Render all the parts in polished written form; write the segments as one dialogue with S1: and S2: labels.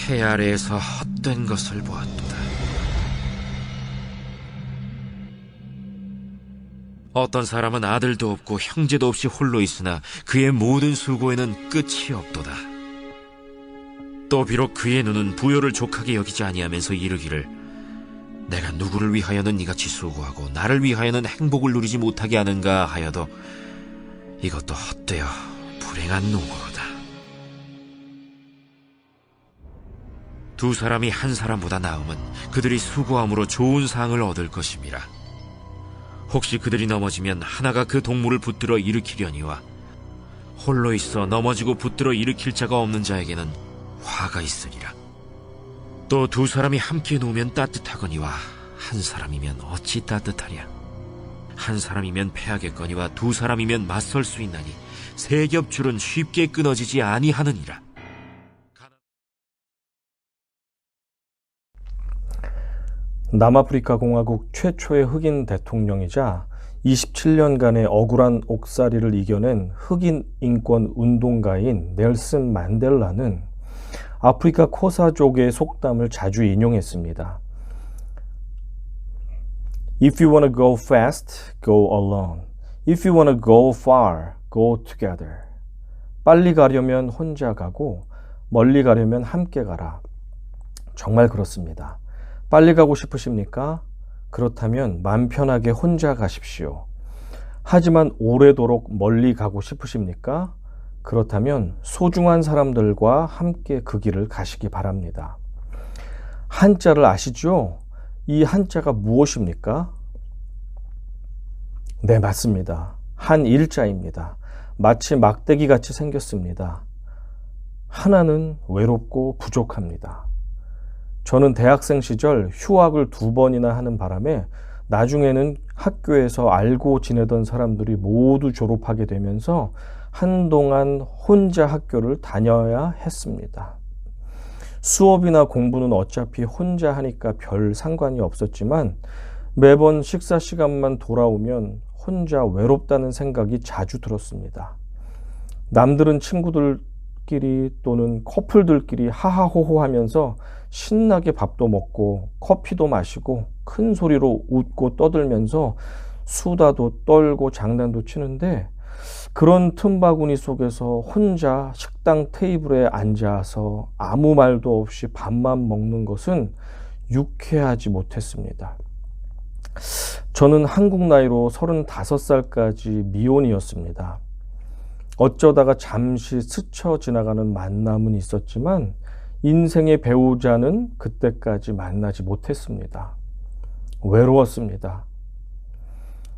S1: 해 아래에서 헛된 것을 보았도다. 어떤 사람은 아들도 없고 형제도 없이 홀로 있으나 그의 모든 수고에는 끝이 없도다. 또 비록 그의 눈은 부요를 족하게 여기지 아니하면서 이르기를 내가 누구를 위하여는 이같이 수고하고 나를 위하여는 행복을 누리지 못하게 하는가 하여도 이것도 헛되어 불행한 노고로다. 두 사람이 한 사람보다 나음은 그들이 수고함으로 좋은 상을 얻을 것임이라. 혹시 그들이 넘어지면 하나가 그 동물을 붙들어 일으키려니와 홀로 있어 넘어지고 붙들어 일으킬 자가 없는 자에게는 화가 있으리라. 또 두 사람이 함께 누우면 따뜻하거니와 한 사람이면 어찌 따뜻하랴. 한 사람이면 패하겠거니와 두 사람이면 맞설 수 있나니 세 겹줄은 쉽게 끊어지지 아니하느니라.
S2: 남아프리카 공화국 최초의 흑인 대통령이자 27년간의 억울한 옥살이를 이겨낸 흑인 인권 운동가인 넬슨 만델라는 아프리카 코사족의 속담을 자주 인용했습니다. If you want to go fast, go alone. If you want to go far, go together. 빨리 가려면 혼자 가고 멀리 가려면 함께 가라. 정말 그렇습니다. 빨리 가고 싶으십니까? 그렇다면 맘 편하게 혼자 가십시오. 하지만 오래도록 멀리 가고 싶으십니까? 그렇다면 소중한 사람들과 함께 그 길을 가시기 바랍니다. 한자를 아시죠? 이 한자가 무엇입니까? 네, 맞습니다. 한일자입니다. 마치 막대기 같이 생겼습니다. 하나는 외롭고 부족합니다. 저는 대학생 시절 휴학을 2번이나 하는 바람에 나중에는 학교에서 알고 지내던 사람들이 모두 졸업하게 되면서 한동안 혼자 학교를 다녀야 했습니다. 수업이나 공부는 어차피 혼자 하니까 별 상관이 없었지만 매번 식사 시간만 돌아오면 혼자 외롭다는 생각이 자주 들었습니다. 남들은 친구들끼리 또는 커플들끼리 하하호호 하면서 신나게 밥도 먹고 커피도 마시고 큰 소리로 웃고 떠들면서 수다도 떨고 장난도 치는데 그런 틈바구니 속에서 혼자 식당 테이블에 앉아서 아무 말도 없이 밥만 먹는 것은 유쾌하지 못했습니다. 저는 한국 나이로 35살까지 미혼이었습니다. 어쩌다가 잠시 스쳐 지나가는 만남은 있었지만 인생의 배우자는 그때까지 만나지 못했습니다. 외로웠습니다.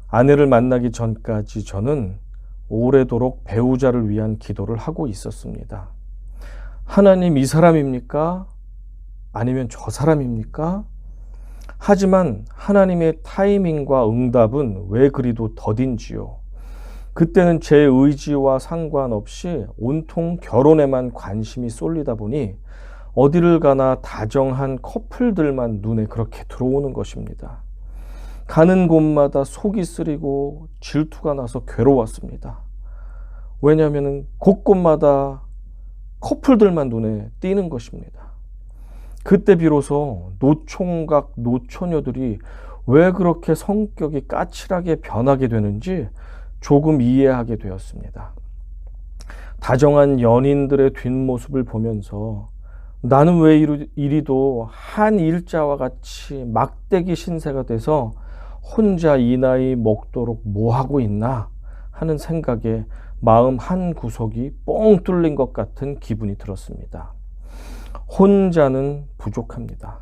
S2: 아내를 만나기 전까지 저는 오래도록 배우자를 위한 기도를 하고 있었습니다. 하나님, 이 사람입니까? 아니면 저 사람입니까? 하지만 하나님의 타이밍과 응답은 왜 그리도 더딘지요. 그때는 제 의지와 상관없이 온통 결혼에만 관심이 쏠리다 보니 어디를 가나 다정한 커플들만 눈에 그렇게 들어오는 것입니다. 가는 곳마다 속이 쓰리고 질투가 나서 괴로웠습니다. 왜냐하면 곳곳마다 커플들만 눈에 띄는 것입니다. 그때 비로소 노총각 노처녀들이 왜 그렇게 성격이 까칠하게 변하게 되는지 조금 이해하게 되었습니다. 다정한 연인들의 뒷모습을 보면서 나는 왜 이리도 한 일자와 같이 막대기 신세가 돼서 혼자 이 나이 먹도록 뭐하고 있나 하는 생각에 마음 한 구석이 뻥 뚫린 것 같은 기분이 들었습니다. 혼자는 부족합니다.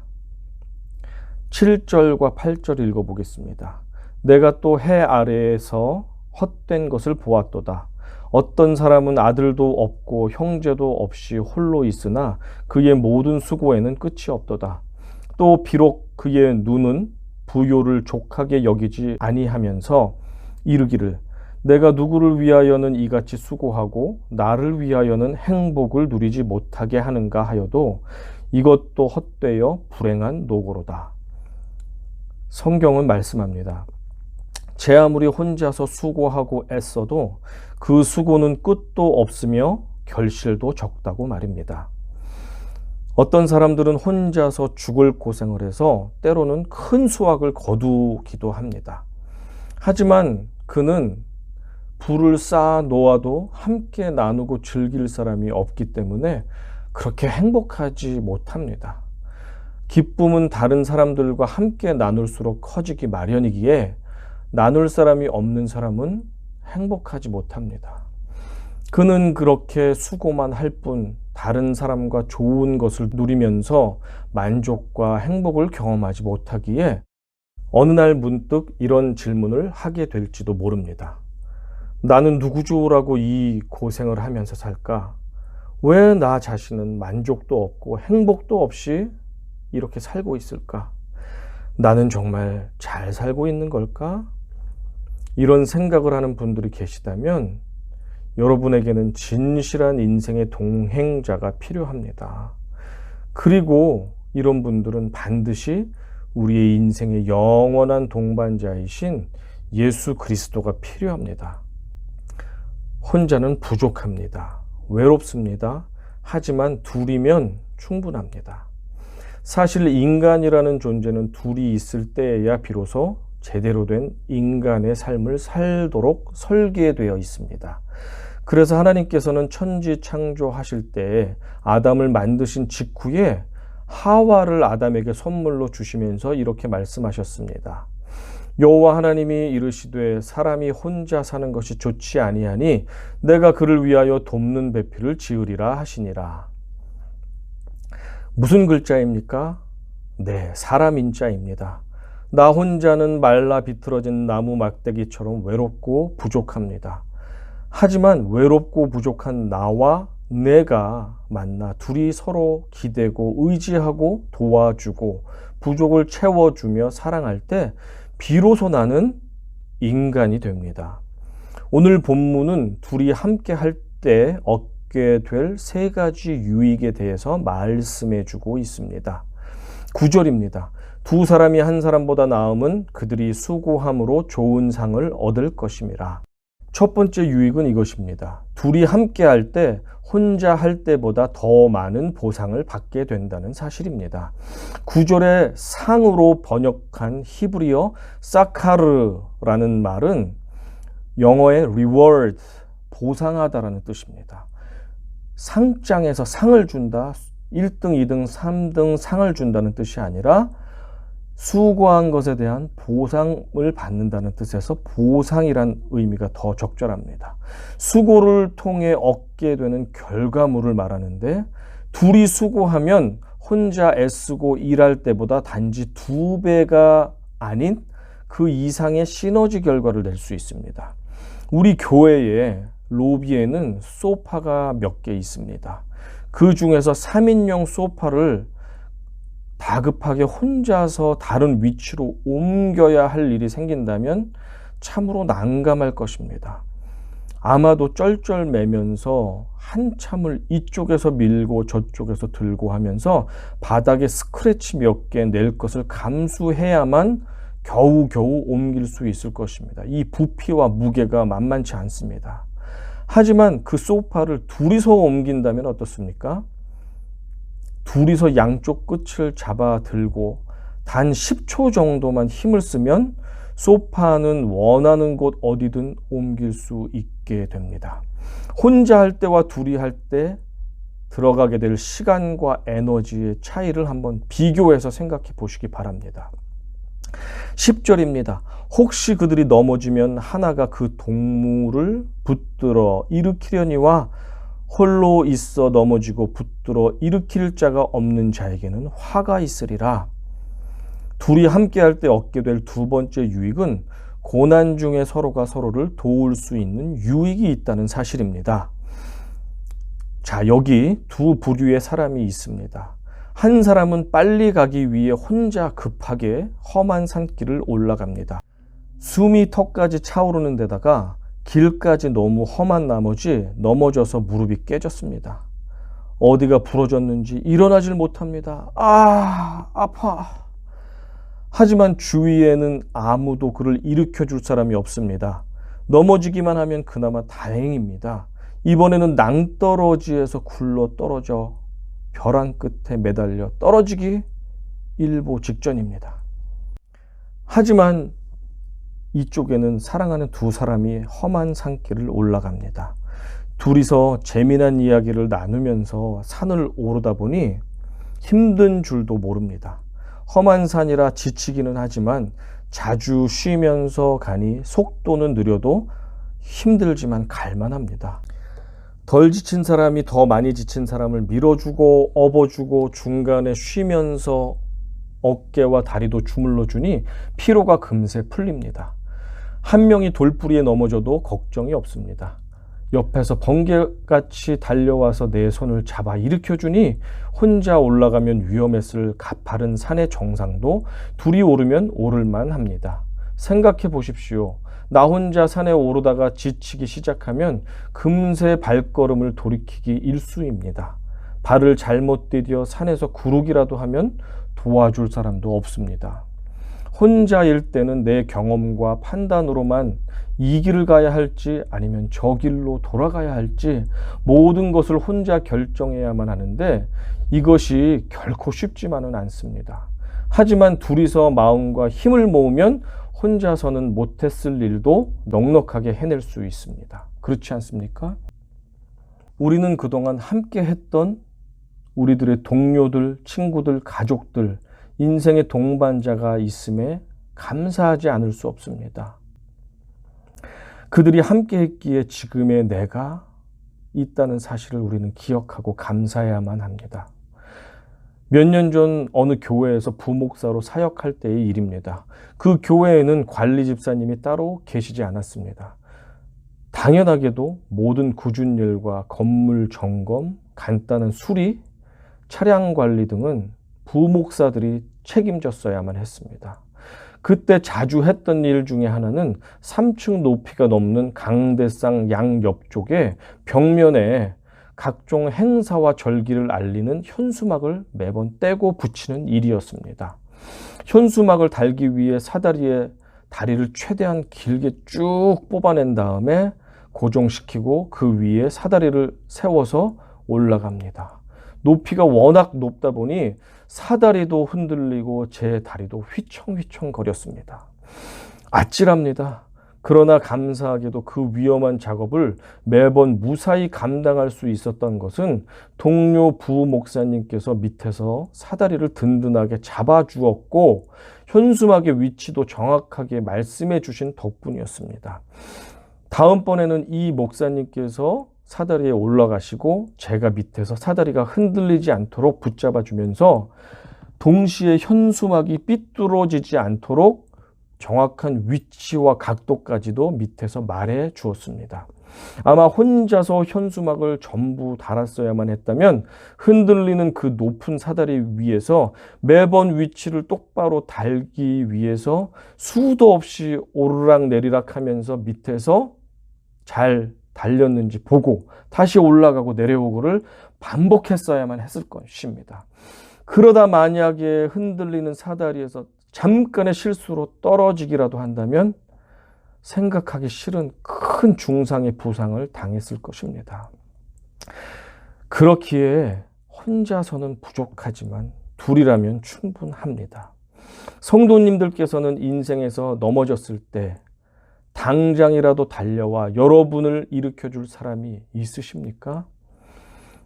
S2: 7절과 8절 읽어보겠습니다. 내가 또 해 아래에서 헛된 것을 보았도다. 어떤 사람은 아들도 없고 형제도 없이 홀로 있으나 그의 모든 수고에는 끝이 없도다. 또 비록 그의 눈은 부요를 족하게 여기지 아니하면서 이르기를 내가 누구를 위하여는 이같이 수고하고 나를 위하여는 행복을 누리지 못하게 하는가 하여도 이것도 헛되어 불행한 노고로다. 성경은 말씀합니다. 제 아무리 혼자서 수고하고 애써도 그 수고는 끝도 없으며 결실도 적다고 말입니다. 어떤 사람들은 혼자서 죽을 고생을 해서 때로는 큰 수확을 거두기도 합니다. 하지만 그는 불을 쌓아 놓아도 함께 나누고 즐길 사람이 없기 때문에 그렇게 행복하지 못합니다. 기쁨은 다른 사람들과 함께 나눌수록 커지기 마련이기에 나눌 사람이 없는 사람은 행복하지 못합니다. 그는 그렇게 수고만 할 뿐 다른 사람과 좋은 것을 누리면서 만족과 행복을 경험하지 못하기에 어느 날 문득 이런 질문을 하게 될지도 모릅니다. 나는 누구죠라고 이 고생을 하면서 살까? 왜 나 자신은 만족도 없고 행복도 없이 이렇게 살고 있을까? 나는 정말 잘 살고 있는 걸까? 이런 생각을 하는 분들이 계시다면 여러분에게는 진실한 인생의 동행자가 필요합니다. 그리고 이런 분들은 반드시 우리의 인생의 영원한 동반자이신 예수 그리스도가 필요합니다. 혼자는 부족합니다. 외롭습니다. 하지만 둘이면 충분합니다. 사실 인간이라는 존재는 둘이 있을 때에야 비로소 제대로 된 인간의 삶을 살도록 설계되어 있습니다. 그래서 하나님께서는 천지 창조하실 때 아담을 만드신 직후에 하와를 아담에게 선물로 주시면서 이렇게 말씀하셨습니다. 여호와 하나님이 이르시되 사람이 혼자 사는 것이 좋지 아니하니 내가 그를 위하여 돕는 배필을 지으리라 하시니라. 무슨 글자입니까? 네, 사람 인자입니다. 나 혼자는 말라 비틀어진 나무 막대기처럼 외롭고 부족합니다. 하지만 외롭고 부족한 나와 내가 만나 둘이 서로 기대고 의지하고 도와주고 부족을 채워주며 사랑할 때 비로소 나는 인간이 됩니다. 오늘 본문은 둘이 함께 할 때 얻게 될 세 가지 유익에 대해서 말씀해 주고 있습니다. 9절입니다. 두 사람이 한 사람보다 나음은 그들이 수고함으로 좋은 상을 얻을 것임이라. 첫 번째 유익은 이것입니다. 둘이 함께 할 때 혼자 할 때보다 더 많은 보상을 받게 된다는 사실입니다. 9절에 상으로 번역한 히브리어 사카르라는 말은 영어의 reward, 보상하다라는 뜻입니다. 상장에서 상을 준다, 1등, 2등, 3등 상을 준다는 뜻이 아니라 수고한 것에 대한 보상을 받는다는 뜻에서 보상이란 의미가 더 적절합니다. 수고를 통해 얻게 되는 결과물을 말하는데 둘이 수고하면 혼자 애쓰고 일할 때보다 단지 2배가 아닌 그 이상의 시너지 결과를 낼 수 있습니다. 우리 교회에 로비에는 소파가 몇 개 있습니다. 그 중에서 3인용 소파를 다급하게 혼자서 다른 위치로 옮겨야 할 일이 생긴다면 참으로 난감할 것입니다. 아마도 쩔쩔매면서 한참을 이쪽에서 밀고 저쪽에서 들고 하면서 바닥에 스크래치 몇 개 낼 것을 감수해야만 겨우겨우 옮길 수 있을 것입니다. 이 부피와 무게가 만만치 않습니다. 하지만 그 소파를 둘이서 옮긴다면 어떻습니까? 둘이서 양쪽 끝을 잡아 들고 단 10초 정도만 힘을 쓰면 소파는 원하는 곳 어디든 옮길 수 있게 됩니다. 혼자 할 때와 둘이 할 때 들어가게 될 시간과 에너지의 차이를 한번 비교해서 생각해 보시기 바랍니다. 10절입니다. 혹시 그들이 넘어지면 하나가 그 동물을 붙들어 일으키려니와 홀로 있어 넘어지고 붙들어 일으킬 자가 없는 자에게는 화가 있으리라. 둘이 함께 할 때 얻게 될 두 번째 유익은 고난 중에 서로가 서로를 도울 수 있는 유익이 있다는 사실입니다. 자, 여기 두 부류의 사람이 있습니다. 한 사람은 빨리 가기 위해 혼자 급하게 험한 산길을 올라갑니다. 숨이 턱까지 차오르는 데다가 길까지 너무 험한 나머지 넘어져서 무릎이 깨졌습니다. 어디가 부러졌는지 일어나질 못합니다. 아파. 하지만 주위에는 아무도 그를 일으켜줄 사람이 없습니다. 넘어지기만 하면 그나마 다행입니다. 이번에는 낭떠러지에서 굴러 떨어져 벼랑 끝에 매달려 떨어지기 일보 직전입니다. 하지만 이쪽에는 사랑하는 두 사람이 험한 산길을 올라갑니다. 둘이서 재미난 이야기를 나누면서 산을 오르다 보니 힘든 줄도 모릅니다. 험한 산이라 지치기는 하지만 자주 쉬면서 가니 속도는 느려도 힘들지만 갈만합니다. 덜 지친 사람이 더 많이 지친 사람을 밀어주고 업어주고 중간에 쉬면서 어깨와 다리도 주물러 주니 피로가 금세 풀립니다. 한 명이 돌부리에 넘어져도 걱정이 없습니다. 옆에서 번개같이 달려와서 내 손을 잡아 일으켜주니 혼자 올라가면 위험했을 가파른 산의 정상도 둘이 오르면 오를만 합니다. 생각해 보십시오. 나 혼자 산에 오르다가 지치기 시작하면 금세 발걸음을 돌이키기 일쑤입니다. 발을 잘못 디뎌 산에서 구르기라도 하면 도와줄 사람도 없습니다. 혼자일 때는 내 경험과 판단으로만 이 길을 가야 할지 아니면 저 길로 돌아가야 할지 모든 것을 혼자 결정해야만 하는데 이것이 결코 쉽지만은 않습니다. 하지만 둘이서 마음과 힘을 모으면 혼자서는 못했을 일도 넉넉하게 해낼 수 있습니다. 그렇지 않습니까? 우리는 그동안 함께 했던 우리들의 동료들, 친구들, 가족들, 인생의 동반자가 있음에 감사하지 않을 수 없습니다. 그들이 함께 했기에 지금의 내가 있다는 사실을 우리는 기억하고 감사해야만 합니다. 몇 년 전 어느 교회에서 부목사로 사역할 때의 일입니다. 그 교회에는 관리 집사님이 따로 계시지 않았습니다. 당연하게도 모든 굳은 일과 건물 점검, 간단한 수리, 차량 관리 등은 부목사들이 책임졌어야만 했습니다. 그때 자주 했던 일 중에 하나는 3층 높이가 넘는 강대상 양옆쪽에 벽면에 각종 행사와 절기를 알리는 현수막을 매번 떼고 붙이는 일이었습니다. 현수막을 달기 위해 사다리에 다리를 최대한 길게 쭉 뽑아낸 다음에 고정시키고 그 위에 사다리를 세워서 올라갑니다. 높이가 워낙 높다 보니 사다리도 흔들리고 제 다리도 휘청휘청 거렸습니다. 아찔합니다. 그러나 감사하게도 그 위험한 작업을 매번 무사히 감당할 수 있었던 것은 동료 부목사님께서 밑에서 사다리를 든든하게 잡아주었고 현수막의 위치도 정확하게 말씀해 주신 덕분이었습니다. 다음번에는 이 목사님께서 사다리에 올라가시고 제가 밑에서 사다리가 흔들리지 않도록 붙잡아 주면서 동시에 현수막이 삐뚤어지지 않도록 정확한 위치와 각도까지도 밑에서 말해 주었습니다. 아마 혼자서 현수막을 전부 달았어야만 했다면 흔들리는 그 높은 사다리 위에서 매번 위치를 똑바로 달기 위해서 수도 없이 오르락 내리락 하면서 밑에서 잘 달렸는지 보고 다시 올라가고 내려오고를 반복했어야만 했을 것입니다. 그러다 만약에 흔들리는 사다리에서 잠깐의 실수로 떨어지기라도 한다면 생각하기 싫은 큰 중상의 부상을 당했을 것입니다. 그렇기에 혼자서는 부족하지만 둘이라면 충분합니다. 성도님들께서는 인생에서 넘어졌을 때 당장이라도 달려와 여러분을 일으켜줄 사람이 있으십니까?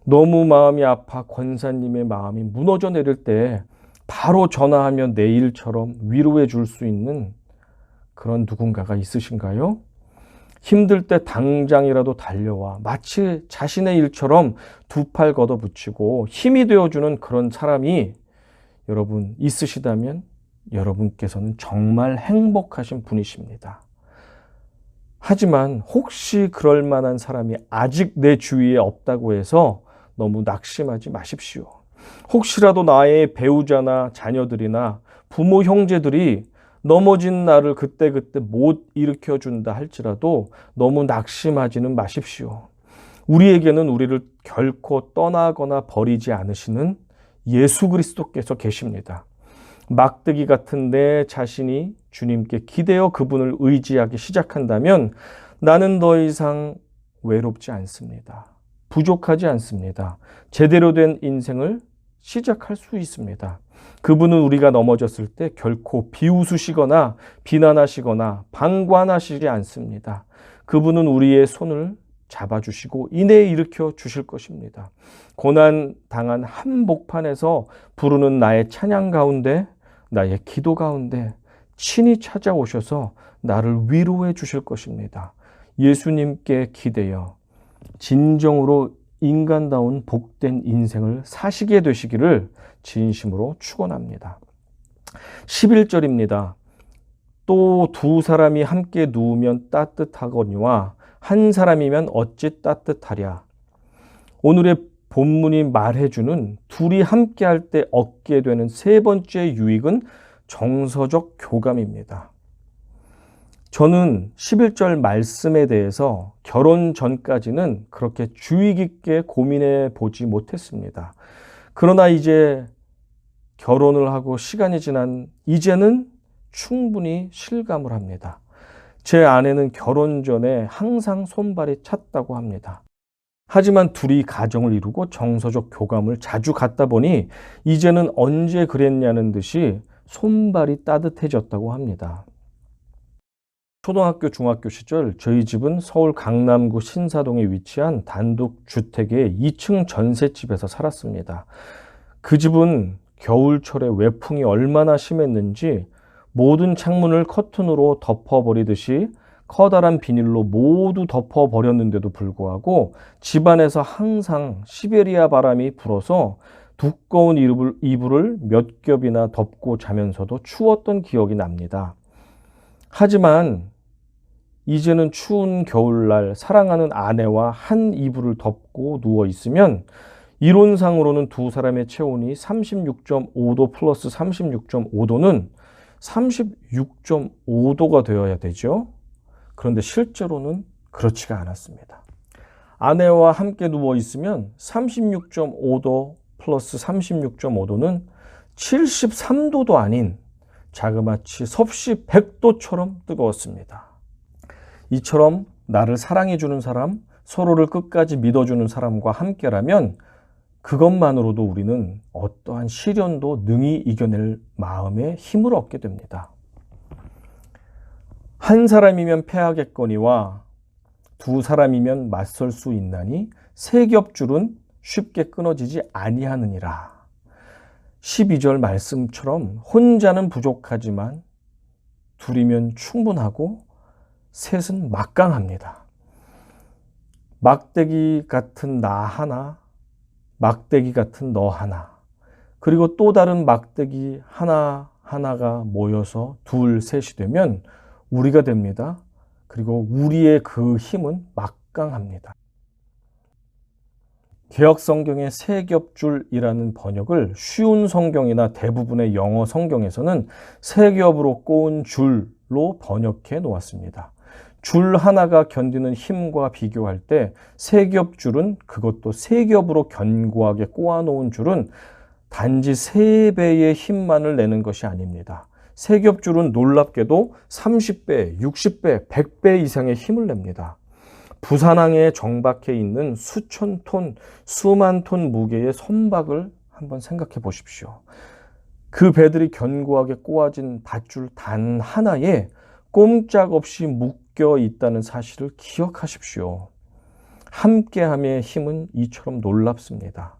S2: 너무 마음이 아파 권사님의 마음이 무너져 내릴 때 바로 전화하면 내일처럼 위로해 줄 수 있는 그런 누군가가 있으신가요? 힘들 때 당장이라도 달려와 마치 자신의 일처럼 두 팔 걷어붙이고 힘이 되어주는 그런 사람이 여러분 있으시다면 여러분께서는 정말 행복하신 분이십니다. 하지만 혹시 그럴 만한 사람이 아직 내 주위에 없다고 해서 너무 낙심하지 마십시오. 혹시라도 나의 배우자나 자녀들이나 부모 형제들이 넘어진 나를 그때그때 못 일으켜준다 할지라도 너무 낙심하지는 마십시오. 우리에게는 우리를 결코 떠나거나 버리지 않으시는 예수 그리스도께서 계십니다. 막대기 같은 내 자신이 주님께 기대어 그분을 의지하기 시작한다면 나는 더 이상 외롭지 않습니다. 부족하지 않습니다. 제대로 된 인생을 시작할 수 있습니다. 그분은 우리가 넘어졌을 때 결코 비웃으시거나 비난하시거나 방관하시지 않습니다. 그분은 우리의 손을 잡아주시고 인내에 일으켜 주실 것입니다. 고난 당한 한복판에서 부르는 나의 찬양 가운데, 나의 기도 가운데 친히 찾아오셔서 나를 위로해 주실 것입니다. 예수님께 기대어 진정으로 인간다운 복된 인생을 사시게 되시기를 진심으로 축원합니다. 11절입니다. 또 두 사람이 함께 누우면 따뜻하거니와 한 사람이면 어찌 따뜻하랴. 오늘의 본문이 말해주는 둘이 함께 할 때 얻게 되는 세 번째 유익은 정서적 교감입니다. 저는 11절 말씀에 대해서 결혼 전까지는 그렇게 주의 깊게 고민해 보지 못했습니다. 그러나 이제 결혼을 하고 시간이 지난 이제는 충분히 실감을 합니다. 제 아내는 결혼 전에 항상 손발이 찼다고 합니다. 하지만 둘이 가정을 이루고 정서적 교감을 자주 갖다 보니 이제는 언제 그랬냐는 듯이 손발이 따뜻해졌다고 합니다. 초등학교, 중학교 시절 저희 집은 서울 강남구 신사동에 위치한 단독주택의 2층 전셋집에서 살았습니다. 그 집은 겨울철에 외풍이 얼마나 심했는지 모든 창문을 커튼으로 덮어버리듯이 커다란 비닐로 모두 덮어버렸는데도 불구하고 집안에서 항상 시베리아 바람이 불어서 두꺼운 이불을 몇 겹이나 덮고 자면서도 추웠던 기억이 납니다. 하지만 이제는 추운 겨울날 사랑하는 아내와 한 이불을 덮고 누워 있으면 이론상으로는 두 사람의 체온이 36.5도 플러스 36.5도는 36.5도가 되어야 되죠. 그런데 실제로는 그렇지가 않았습니다. 아내와 함께 누워 있으면 36.5도 플러스 36.5도는 73도도 아닌 자그마치 섭씨 100도처럼 뜨거웠습니다. 이처럼 나를 사랑해주는 사람, 서로를 끝까지 믿어주는 사람과 함께라면 그것만으로도 우리는 어떠한 시련도 능히 이겨낼 마음의 힘을 얻게 됩니다. 한 사람이면 패하겠거니와 두 사람이면 맞설 수 있나니 세 겹줄은 쉽게 끊어지지 아니하느니라. 12절 말씀처럼 혼자는 부족하지만 둘이면 충분하고 셋은 막강합니다. 막대기 같은 나 하나, 막대기 같은 너 하나, 그리고 또 다른 막대기 하나가 모여서 둘, 셋이 되면 우리가 됩니다. 그리고 우리의 그 힘은 막강합니다. 개역 성경의 세 겹줄이라는 번역을 쉬운 성경이나 대부분의 영어 성경에서는 세 겹으로 꼬은 줄로 번역해 놓았습니다. 줄 하나가 견디는 힘과 비교할 때 세 겹줄은, 그것도 세 겹으로 견고하게 꼬아놓은 줄은 단지 3배의 힘만을 내는 것이 아닙니다. 세 겹줄은 놀랍게도 30배, 60배, 100배 이상의 힘을 냅니다. 부산항에 정박해 있는 수천 톤, 수만 톤 무게의 선박을 한번 생각해 보십시오. 그 배들이 견고하게 꼬아진 밧줄 단 하나에 꼼짝없이 묶여 있다는 사실을 기억하십시오. 함께함의 힘은 이처럼 놀랍습니다.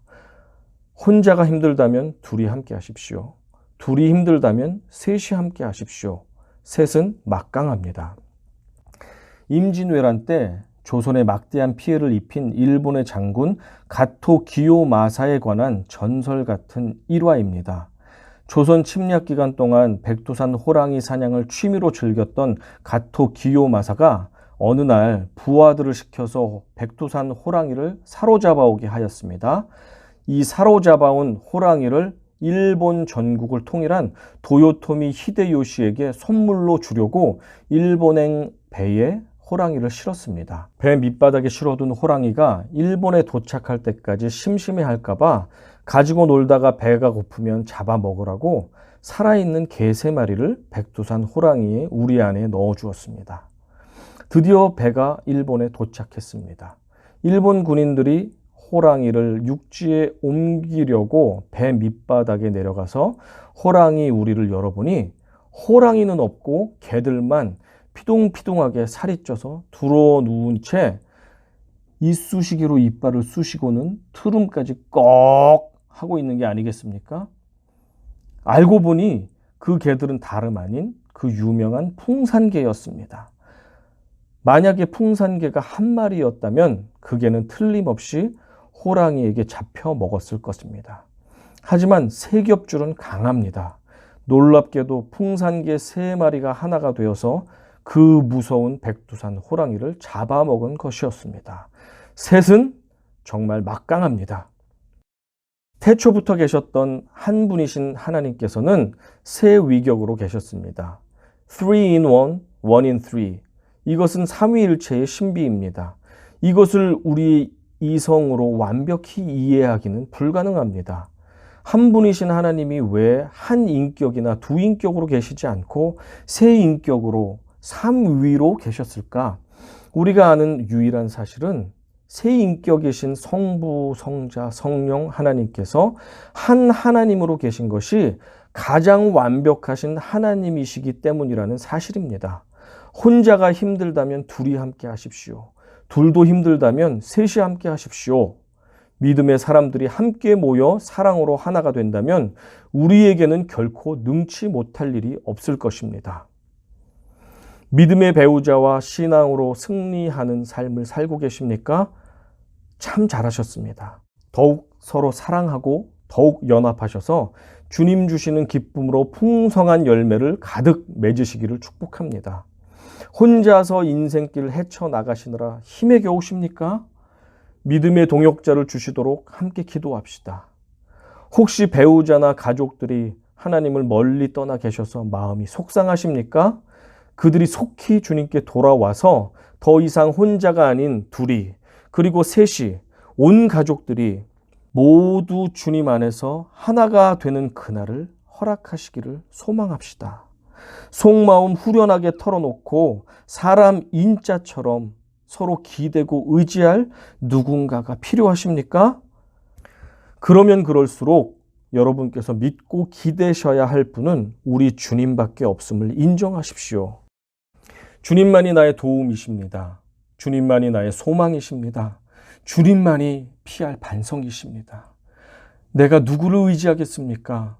S2: 혼자가 힘들다면 둘이 함께 하십시오. 둘이 힘들다면 셋이 함께 하십시오. 셋은 막강합니다. 임진왜란 때 조선에 막대한 피해를 입힌 일본의 장군 가토 기요마사에 관한 전설 같은 일화입니다. 조선 침략 기간 동안 백두산 호랑이 사냥을 취미로 즐겼던 가토 기요마사가 어느 날 부하들을 시켜서 백두산 호랑이를 사로잡아오게 하였습니다. 이 사로잡아온 호랑이를 일본 전국을 통일한 도요토미 히데요시에게 선물로 주려고 일본행 배에 호랑이를 실었습니다. 배 밑바닥에 실어둔 호랑이가 일본에 도착할 때까지 심심해할까봐 가지고 놀다가 배가 고프면 잡아먹으라고 살아있는 개 3마리를 백두산 호랑이의 우리 안에 넣어주었습니다. 드디어 배가 일본에 도착했습니다. 일본 군인들이 호랑이를 육지에 옮기려고 배 밑바닥에 내려가서 호랑이 우리를 열어보니 호랑이는 없고 개들만 피동피동하게 살이 쪄서 들어 누운 채 이쑤시개로 이빨을 쑤시고는 트름까지 꺽 하고 있는 게 아니겠습니까? 알고 보니 그 개들은 다름 아닌 그 유명한 풍산개였습니다. 만약에 풍산개가 한 마리였다면 그 개는 틀림없이 호랑이에게 잡혀 먹었을 것입니다. 하지만 세겹줄은 강합니다. 놀랍게도 풍산개 3마리가 하나가 되어서 그 무서운 백두산 호랑이를 잡아먹은 것이었습니다. 셋은 정말 막강합니다. 태초부터 계셨던 한 분이신 하나님께서는 세 위격으로 계셨습니다. 3 in 1, 1 in 3. 이것은 삼위일체의 신비입니다. 이것을 우리 이성으로 완벽히 이해하기는 불가능합니다. 한 분이신 하나님이 왜 한 인격이나 두 인격으로 계시지 않고 세 인격으로 삼위로 계셨을까? 우리가 아는 유일한 사실은 세 인격이신 성부, 성자, 성령 하나님께서 한 하나님으로 계신 것이 가장 완벽하신 하나님이시기 때문이라는 사실입니다. 혼자가 힘들다면 둘이 함께 하십시오. 둘도 힘들다면 셋이 함께 하십시오. 믿음의 사람들이 함께 모여 사랑으로 하나가 된다면 우리에게는 결코 능치 못할 일이 없을 것입니다. 믿음의 배우자와 신앙으로 승리하는 삶을 살고 계십니까? 참 잘하셨습니다. 더욱 서로 사랑하고 더욱 연합하셔서 주님 주시는 기쁨으로 풍성한 열매를 가득 맺으시기를 축복합니다. 혼자서 인생길을 헤쳐나가시느라 힘에 겨우십니까? 믿음의 동역자를 주시도록 함께 기도합시다. 혹시 배우자나 가족들이 하나님을 멀리 떠나 계셔서 마음이 속상하십니까? 그들이 속히 주님께 돌아와서 더 이상 혼자가 아닌 둘이 그리고 셋이 온 가족들이 모두 주님 안에서 하나가 되는 그날을 허락하시기를 소망합시다. 속마음 후련하게 털어놓고 사람 인자처럼 서로 기대고 의지할 누군가가 필요하십니까? 그러면 그럴수록 여러분께서 믿고 기대셔야 할 분은 우리 주님밖에 없음을 인정하십시오. 주님만이 나의 도움이십니다. 주님만이 나의 소망이십니다. 주님만이 피할 반성이십니다. 내가 누구를 의지하겠습니까?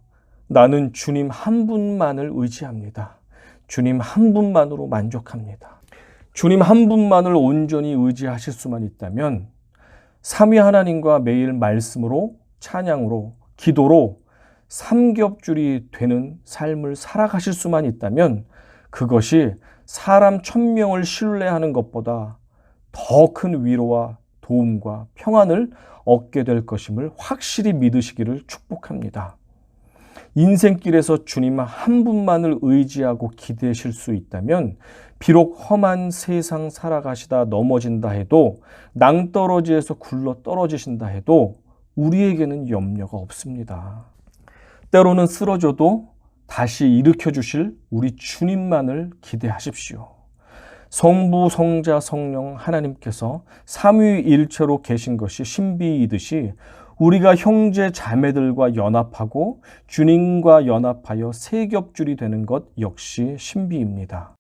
S2: 나는 주님 한 분만을 의지합니다. 주님 한 분만으로 만족합니다. 주님 한 분만을 온전히 의지하실 수만 있다면 삼위 하나님과 매일 말씀으로, 찬양으로, 기도로 삼겹줄이 되는 삶을 살아가실 수만 있다면 그것이 사람 1000명을 신뢰하는 것보다 더 큰 위로와 도움과 평안을 얻게 될 것임을 확실히 믿으시기를 축복합니다. 인생길에서 주님 한 분만을 의지하고 기대실 수 있다면 비록 험한 세상 살아가시다 넘어진다 해도 낭떠러지에서 굴러 떨어지신다 해도 우리에게는 염려가 없습니다. 때로는 쓰러져도 다시 일으켜 주실 우리 주님만을 기대하십시오. 성부, 성자, 성령 하나님께서 삼위일체로 계신 것이 신비이듯이 우리가 형제 자매들과 연합하고 주님과 연합하여 세겹줄이 되는 것 역시 신비입니다.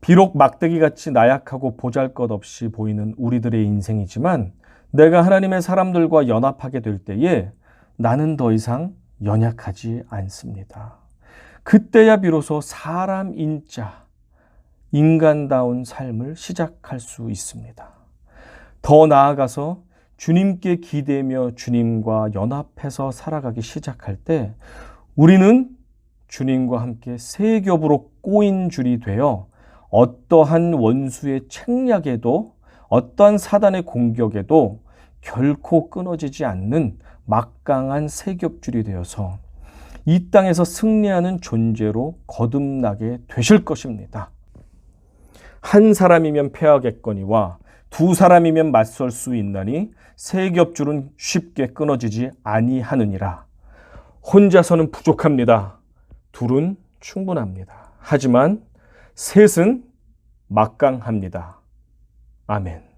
S2: 비록 막대기같이 나약하고 보잘것없이 보이는 우리들의 인생이지만 내가 하나님의 사람들과 연합하게 될 때에 나는 더 이상 연약하지 않습니다. 그때야 비로소 사람 인자, 인간다운 삶을 시작할 수 있습니다. 더 나아가서 주님께 기대며 주님과 연합해서 살아가기 시작할 때 우리는 주님과 함께 세 겹으로 꼬인 줄이 되어 어떠한 원수의 책략에도 어떠한 사단의 공격에도 결코 끊어지지 않는 막강한 세 겹줄이 되어서 이 땅에서 승리하는 존재로 거듭나게 되실 것입니다. 한 사람이면 패하겠거니와 두 사람이면 맞설 수 있나니 세 겹줄은 쉽게 끊어지지 아니하느니라. 혼자서는 부족합니다. 둘은 충분합니다. 하지만 셋은 막강합니다. 아멘.